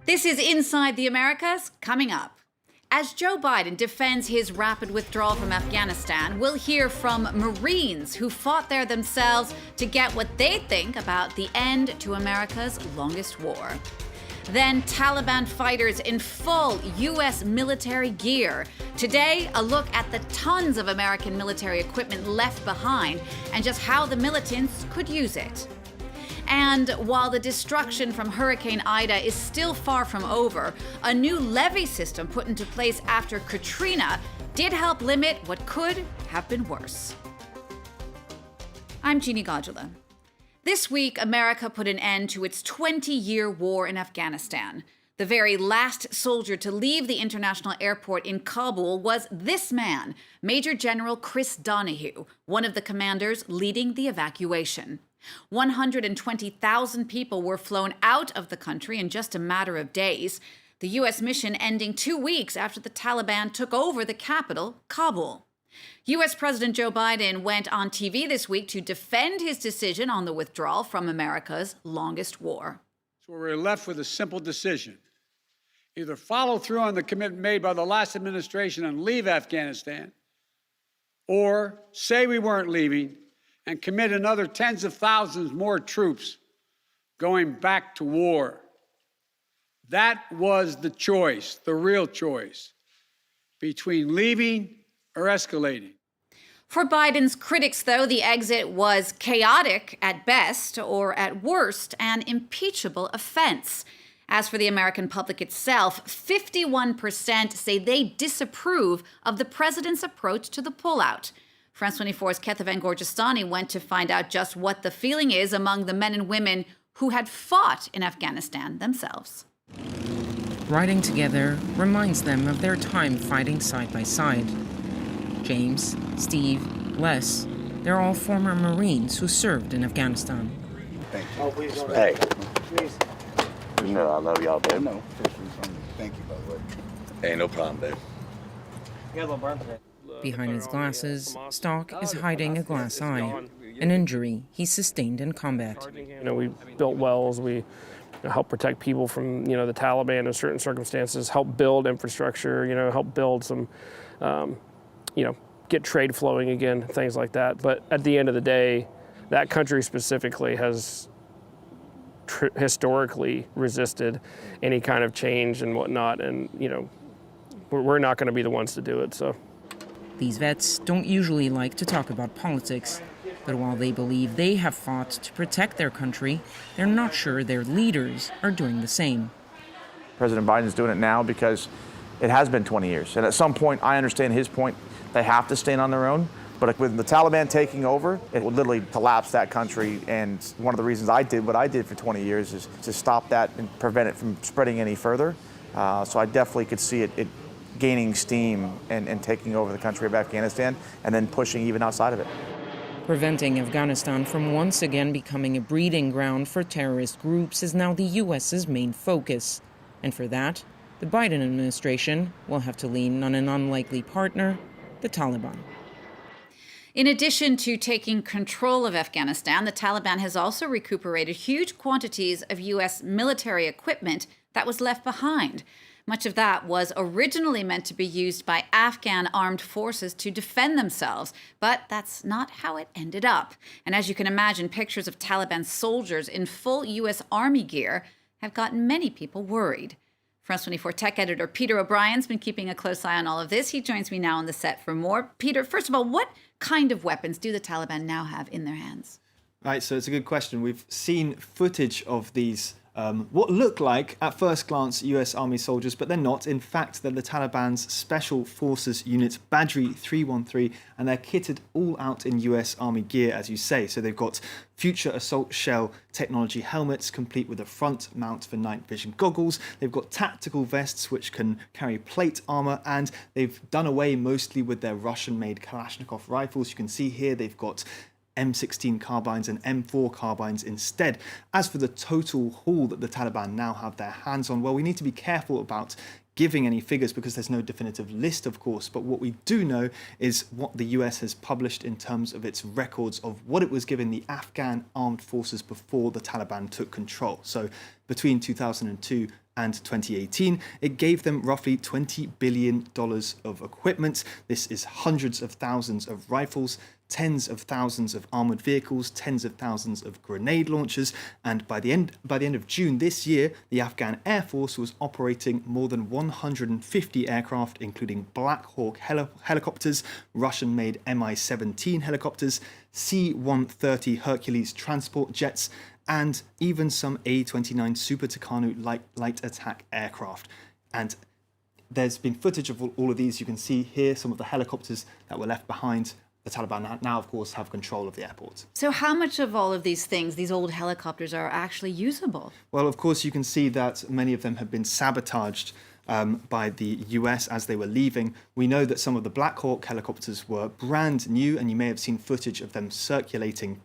This is Inside the Americas, coming up. As Joe Biden defends his rapid withdrawal from Afghanistan, we'll hear from Marines who fought there themselves to get what they think about the end to America's longest war. Then Taliban fighters in full U.S. military gear. Today, a look at the tons of American military equipment left behind and just how the militants could use it. And while the destruction from Hurricane Ida is still far from over, a new levee system put into place after Katrina did help limit what could have been worse. I'm Jeannie Godula. This week, America put an end to its 20-year war in Afghanistan. The very last soldier to leave the international airport in Kabul was this man, Major General Chris Donahue, one of the commanders leading the evacuation. 120,000 people were flown out of the country in just a matter of days, the U.S. mission ending 2 weeks after the Taliban took over the capital, Kabul. U.S. President Joe Biden went on TV this week to defend his decision on the withdrawal from America's longest war. So we're left with a simple decision. Either follow through on the commitment made by the last administration and leave Afghanistan, or say we weren't leaving and commit another tens of thousands more troops going back to war. That was the choice, the real choice, between leaving or escalating. For Biden's critics, though, the exit was chaotic at best, or at worst, an impeachable offense. As for the American public itself, 51% say they disapprove of the president's approach to the pullout. France 24's Ketavan Gorjestani went to find out just what the feeling is among the men and women who had fought in Afghanistan themselves. Riding together reminds them of their time fighting side by side. James, Steve, Les, they're all former Marines who served in Afghanistan. Thank you. Hey. Please. You know I love y'all, babe. No, thank you, by the way. Hey, no problem, babe. You got a little burn today. Behind his glasses, Stock is hiding a glass eye, an injury he sustained in combat. You know, we built wells, we help protect people from, the Taliban in certain circumstances, help build infrastructure, help build some, get trade flowing again, things like that. But at the end of the day, that country specifically has historically resisted any kind of change and whatnot. And, we're not going to be the ones to do it, so. These vets don't usually like to talk about politics, but while they believe they have fought to protect their country, they're not sure their leaders are doing the same. President Biden is doing it now because it has been 20 years. And at some point, I understand his point, they have to stand on their own. But with the Taliban taking over, it would literally collapse that country. And one of the reasons I did what I did for 20 years is to stop that and prevent it from spreading any further. So I definitely could see it gaining steam and taking over the country of Afghanistan and then pushing even outside of it. Preventing Afghanistan from once again becoming a breeding ground for terrorist groups is now the U.S.'s main focus. And for that, the Biden administration will have to lean on an unlikely partner, the Taliban. In addition to taking control of Afghanistan, the Taliban has also recuperated huge quantities of U.S. military equipment that was left behind. Much of that was originally meant to be used by Afghan armed forces to defend themselves, but that's not how it ended up. And as you can imagine, pictures of Taliban soldiers in full U.S. Army gear have gotten many people worried. France 24 tech editor Peter O'Brien's been keeping a close eye on all of this. He joins me now on the set for more. Peter, first of all, what kind of weapons do the Taliban now have in their hands? Right, so it's a good question. We've seen footage of these what look like, at first glance, US Army soldiers, but they're not. In fact, they're the Taliban's Special Forces Unit, Badri 313, and they're kitted all out in US Army gear, as you say. So they've got future assault shell technology helmets, complete with a front mount for night vision goggles. They've got tactical vests, which can carry plate armor, and they've done away mostly with their Russian-made Kalashnikov rifles. You can see here they've got M16 carbines and M4 carbines instead. As for the total haul that the Taliban now have their hands on, well, we need to be careful about giving any figures because there's no definitive list, of course. But what we do know is what the US has published in terms of its records of what it was giving the Afghan armed forces before the Taliban took control. So between 2002 and 2018, it gave them roughly $20 billion of equipment. This is hundreds of thousands of rifles, tens of thousands of armored vehicles, tens of thousands of grenade launchers, and by the end of June this year, the Afghan Air Force was operating more than 150 aircraft, including Black Hawk helicopters, Russian-made Mi-17 helicopters, C-130 Hercules transport jets, and even some A-29 Super Tucano light attack aircraft. And there's been footage of all of these. You can see here some of the helicopters that were left behind. The Taliban now, of course, have control of the airport. So how much of all of these things, these old helicopters, are actually usable? Well, of course, you can see that many of them have been sabotaged by the US as they were leaving. We know that some of the Black Hawk helicopters were brand new, and you may have seen footage of them circling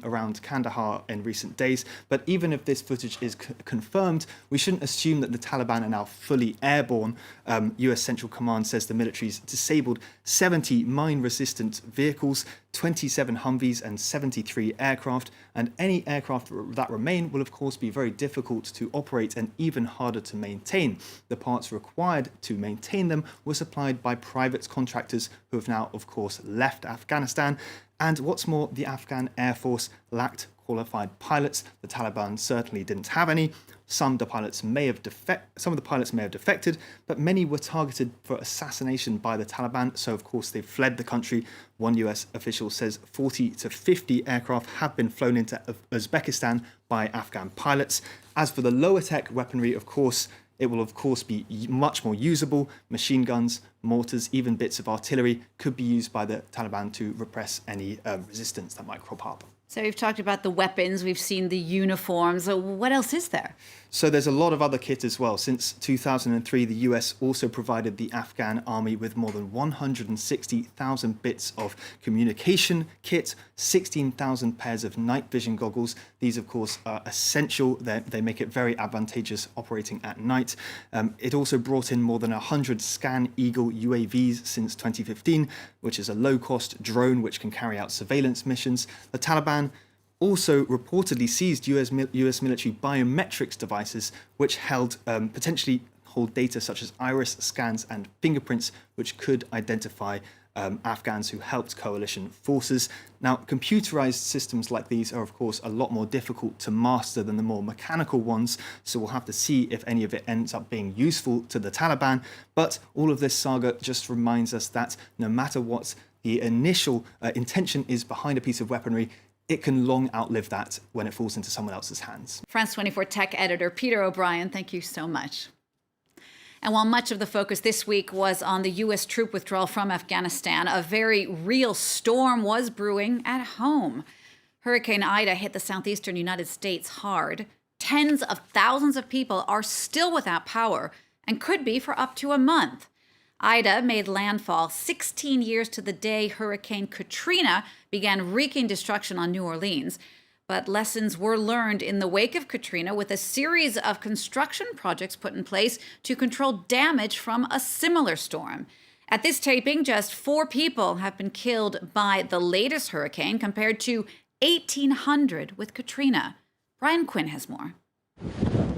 around Kandahar in recent days. But even if this footage is confirmed, we shouldn't assume that the Taliban are now fully airborne. US Central Command says the military's disabled 70 mine-resistant vehicles, 27 Humvees and 73 aircraft, and any aircraft that remain will of course be very difficult to operate and even harder to maintain. The parts required to maintain them were supplied by private contractors who have now of course left Afghanistan, and what's more, the Afghan Air Force lacked qualified pilots. The Taliban certainly didn't have any. Some of the pilots may have defected, but many were targeted for assassination by the Taliban, so of course they fled the country. One US official says 40 to 50 aircraft have been flown into Uzbekistan by Afghan pilots. As for the lower tech weaponry, of course, it will of course be much more usable. Machine guns, mortars, even bits of artillery could be used by the Taliban to repress any resistance that might crop up. So we've talked about the weapons, we've seen the uniforms. What else is there? So there's a lot of other kit as well. Since 2003, the US also provided the Afghan army with more than 160,000 bits of communication kit, 16,000 pairs of night vision goggles. These, of course, are essential. They make it very advantageous operating at night. It also brought in more than 100 Scan Eagle UAVs since 2015, which is a low-cost drone which can carry out surveillance missions. The Taliban also reportedly seized US military biometrics devices, which potentially hold data such as iris scans and fingerprints, which could identify Afghans who helped coalition forces. Now, computerized systems like these are, of course, a lot more difficult to master than the more mechanical ones, so we'll have to see if any of it ends up being useful to the Taliban. But all of this saga just reminds us that no matter what the initial intention is behind a piece of weaponry, it can long outlive that when it falls into someone else's hands. France 24 tech editor Peter O'Brien, thank you so much. And while much of the focus this week was on the U.S. troop withdrawal from Afghanistan, a very real storm was brewing at home. Hurricane Ida hit the southeastern United States hard. Tens of thousands of people are still without power and could be for up to a month. Ida made landfall 16 years to the day Hurricane Katrina began wreaking destruction on New Orleans. But lessons were learned in the wake of Katrina, with a series of construction projects put in place to control damage from a similar storm. At this taping, just 4 people have been killed by the latest hurricane, compared to 1,800 with Katrina. Brian Quinn has more.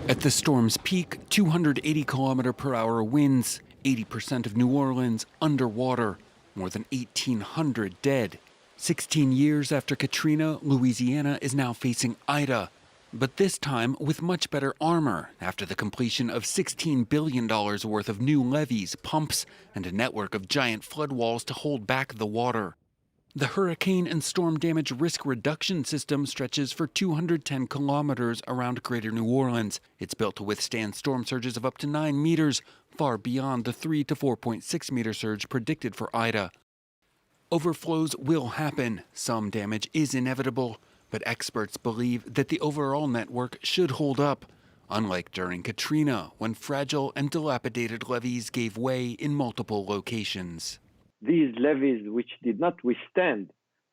At the storm's peak, 280-kilometer-per-hour winds, 80% of New Orleans underwater, more than 1,800 dead. 16 years after Katrina, Louisiana is now facing Ida, but this time with much better armor after the completion of $16 billion worth of new levees, pumps, and a network of giant flood walls to hold back the water. The hurricane and storm damage risk reduction system stretches for 210 kilometers around greater New Orleans. It's built to withstand storm surges of up to 9 meters, far beyond the 3 to 4.6 meter surge predicted for Ida. Overflows will happen. Some damage is inevitable, but experts believe that the overall network should hold up, unlike during Katrina, when fragile and dilapidated levees gave way in multiple locations. These levees, which did not withstand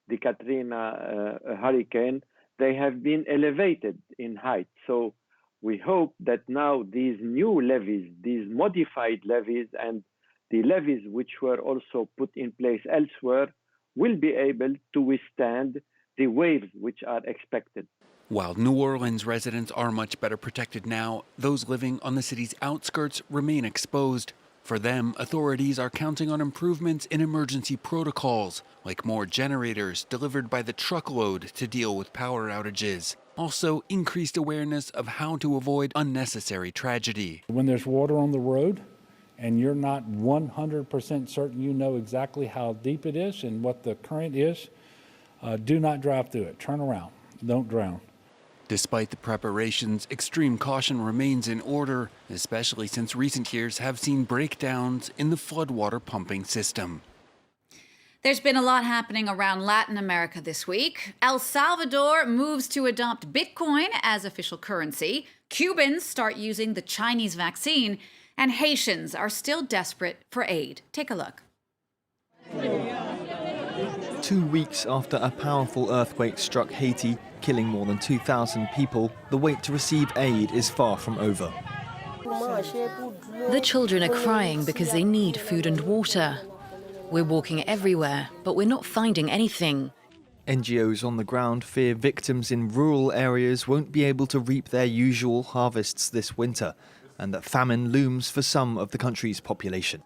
the Katrina hurricane, they have been elevated in height. So we hope that now these new levees, these modified levees, and the levees which were also put in place elsewhere will be able to withstand the waves which are expected. While New Orleans residents are much better protected now, those living on the city's outskirts remain exposed. For them, authorities are counting on improvements in emergency protocols, like more generators delivered by the truckload to deal with power outages. Also, increased awareness of how to avoid unnecessary tragedy. When there's water on the road and you're not 100% certain you know exactly how deep it is and what the current is, do not drive through it. Turn around. Don't drown. Despite the preparations, extreme caution remains in order, especially since recent years have seen breakdowns in the floodwater pumping system. There's been a lot happening around Latin America this week. El Salvador moves to adopt Bitcoin as official currency. Cubans start using the Chinese vaccine. And Haitians are still desperate for aid. Take a look. 2 weeks after a powerful earthquake struck Haiti, killing more than 2,000 people, the wait to receive aid is far from over. The children are crying because they need food and water. We're walking everywhere, but we're not finding anything. NGOs on the ground fear victims in rural areas won't be able to reap their usual harvests this winter, and that famine looms for some of the country's population.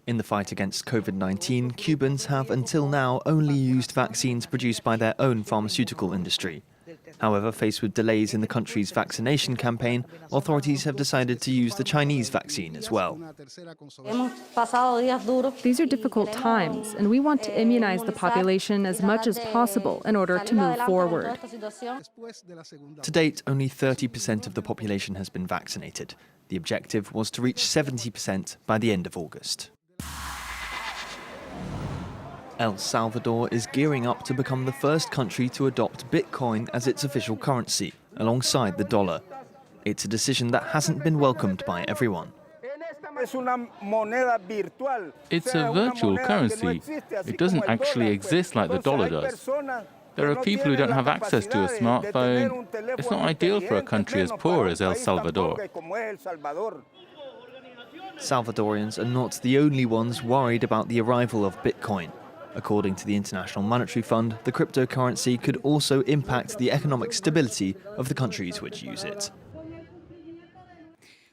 In the fight against COVID-19, Cubans have until now only used vaccines produced by their own pharmaceutical industry. However, faced with delays in the country's vaccination campaign, authorities have decided to use the Chinese vaccine as well. These are difficult times, and we want to immunize the population as much as possible in order to move forward. To date, only 30% of the population has been vaccinated. The objective was to reach 70% by the end of August. El Salvador is gearing up to become the first country to adopt Bitcoin as its official currency, alongside the dollar. It's a decision that hasn't been welcomed by everyone. It's a virtual currency. It doesn't actually exist like the dollar does. There are people who don't have access to a smartphone. It's not ideal for a country as poor as El Salvador. Salvadorians are not the only ones worried about the arrival of Bitcoin. According to the International Monetary Fund, the cryptocurrency could also impact the economic stability of the countries which use it.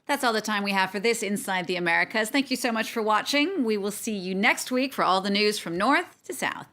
That's all the time we have for this Inside the Americas. Thank you so much for watching. We will see you next week for all the news from north to south.